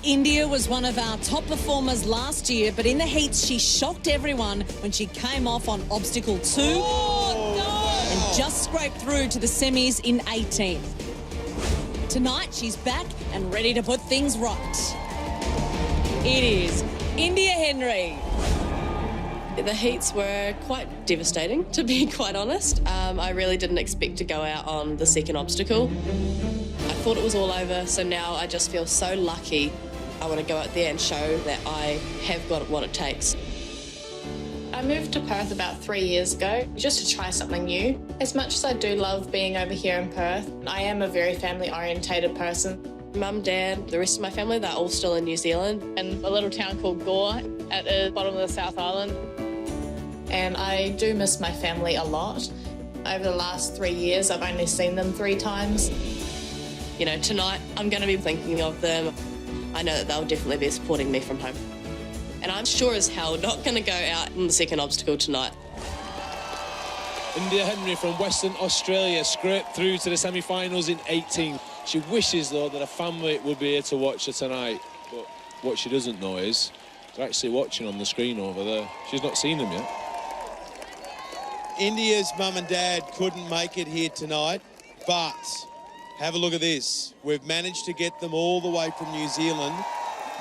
India was one of our top performers last year, but in the heats she shocked everyone when she came off on obstacle 2 and just scraped through to the semis in 18th. Tonight she's back and ready to put things right. It is India Henry. The heats were quite devastating, to be quite honest. I really didn't expect to go out on the second obstacle. I thought it was all over, so now I just feel so lucky. I want to go out there and show that I have got what it takes. I moved to Perth about 3 years ago just to try something new. As much as I do love being over here in Perth, I am a very family-orientated person. Mum, Dad, the rest of my family, they're all still in New Zealand. In a little town called Gore at the bottom of the South Island. And I do miss my family a lot. Over the last 3 years, I've only seen them 3 times. You know, tonight I'm going to be thinking of them. I know that they'll definitely be supporting me from home. And I'm sure as hell not going to go out in the second obstacle tonight. India Henry from Western Australia scraped through to the semi-finals in 18. She wishes, though, that her family would be here to watch her tonight. But what she doesn't know is they're actually watching on the screen over there. She's not seen them yet. India's mum and dad couldn't make it here tonight, but have a look at this. We've managed to get them all the way from New Zealand.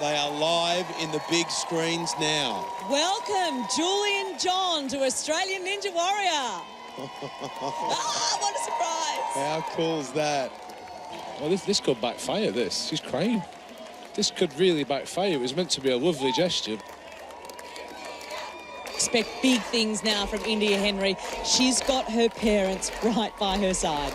They are live in the big screens now. Welcome, Julie and John, to Australian Ninja Warrior. What a surprise. How cool is that? Well, this could backfire, this. She's crying. This could really backfire. It was meant to be a lovely gesture. Expect big things now from India Henry. She's got her parents right by her side.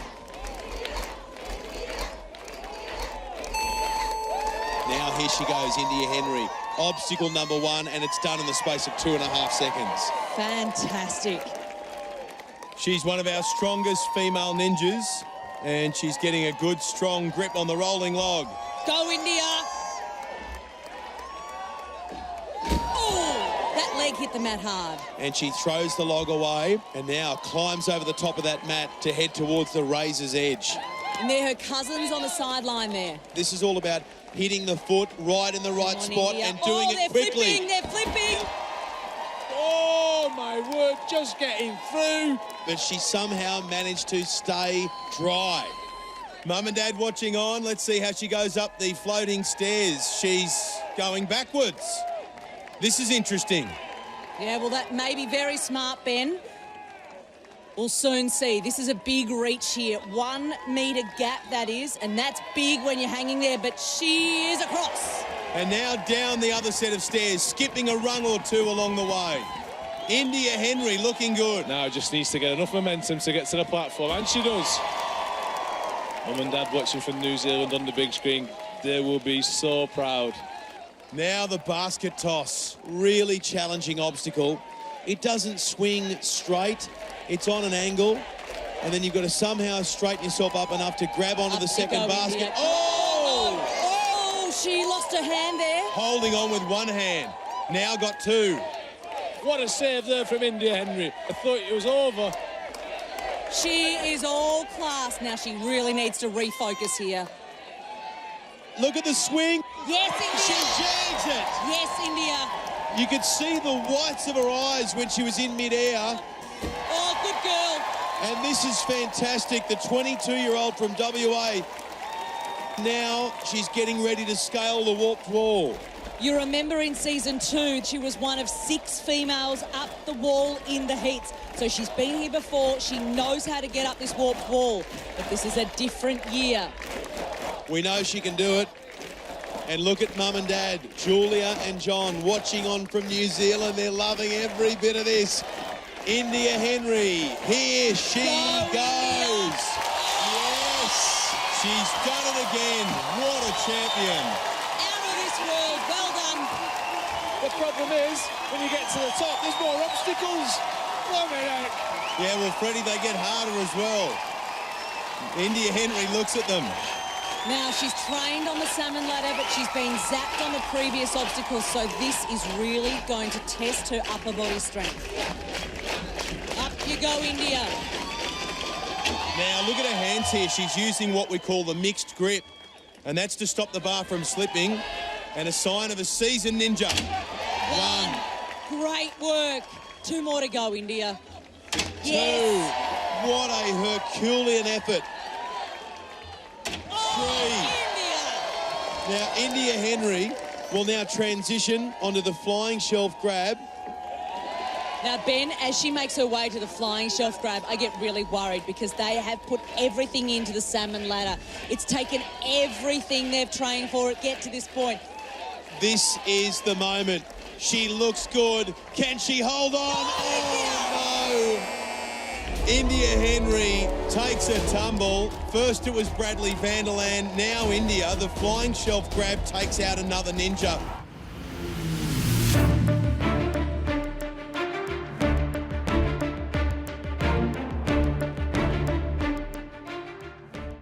Now here she goes, India Henry. Obstacle number 1, and it's done in the space of 2.5 seconds. Fantastic. She's one of our strongest female ninjas, and she's getting a good, strong grip on the rolling log. Go, India. Oh, that leg hit the mat hard. And she throws the log away and now climbs over the top of that mat to head towards the razor's edge. And they're her cousins on the sideline there. This is all about hitting the foot right in the right spot India. and doing it quickly. They're flipping. Oh, my word, just getting through. But she somehow managed to stay dry. Mum and Dad watching on. Let's see how she goes up the floating stairs. She's going backwards. This is interesting. Yeah, well, that may be very smart, Ben. We'll soon see. This is a big reach here. 1 metre gap, that is, and that's big when you're hanging there, but she is across. And now down the other set of stairs, skipping a rung or 2 along the way. India Henry looking good. Now just needs to get enough momentum to get to the platform, and she does. Mum and Dad watching from New Zealand on the big screen. They will be so proud. Now the basket toss. Really challenging obstacle. It doesn't swing straight. It's on an angle. And then you've got to somehow straighten yourself up enough to grab onto the second basket. India. Oh! Oh, she lost her hand there. Holding on with 1 hand. Now got 2. What a save there from India Henry. I thought it was over. She is all class. Now she really needs to refocus here. Look at the swing. Yes, India. She jags it. Yes, India. You could see the whites of her eyes when she was in midair. Oh, good girl. And this is fantastic. The 22-year-old from WA. Now she's getting ready to scale the warped wall. You remember in season 2, she was one of 6 females up the wall in the heats. So she's been here before. She knows how to get up this warped wall. But this is a different year. We know she can do it. And look at Mum and Dad, Julia and John, watching on from New Zealand. They're loving every bit of this. India Henry, here she goes. Yes, she's done it again. What a champion. Out of this world, well done. The problem is, when you get to the top, there's more obstacles. Yeah, well, Freddie, they get harder as well. India Henry looks at them. Now, she's trained on the salmon ladder, but she's been zapped on the previous obstacles, so this is really going to test her upper body strength. Up you go, India. Now, look at her hands here. She's using what we call the mixed grip, and that's to stop the bar from slipping. And a sign of a seasoned ninja. One. Great work. 2 more to go, India. Two. What a Herculean effort. Three. Now, India Henry will now transition onto the flying shelf grab. Now, Ben, as she makes her way to the flying shelf grab, I get really worried because they have put everything into the salmon ladder. It's taken everything they've trained for it get to this point. This is the moment. She looks good. Can she hold on? Oh, no. India Henry takes a tumble. First it was Bradley Vanderland, now India. The flying shelf grab takes out another ninja.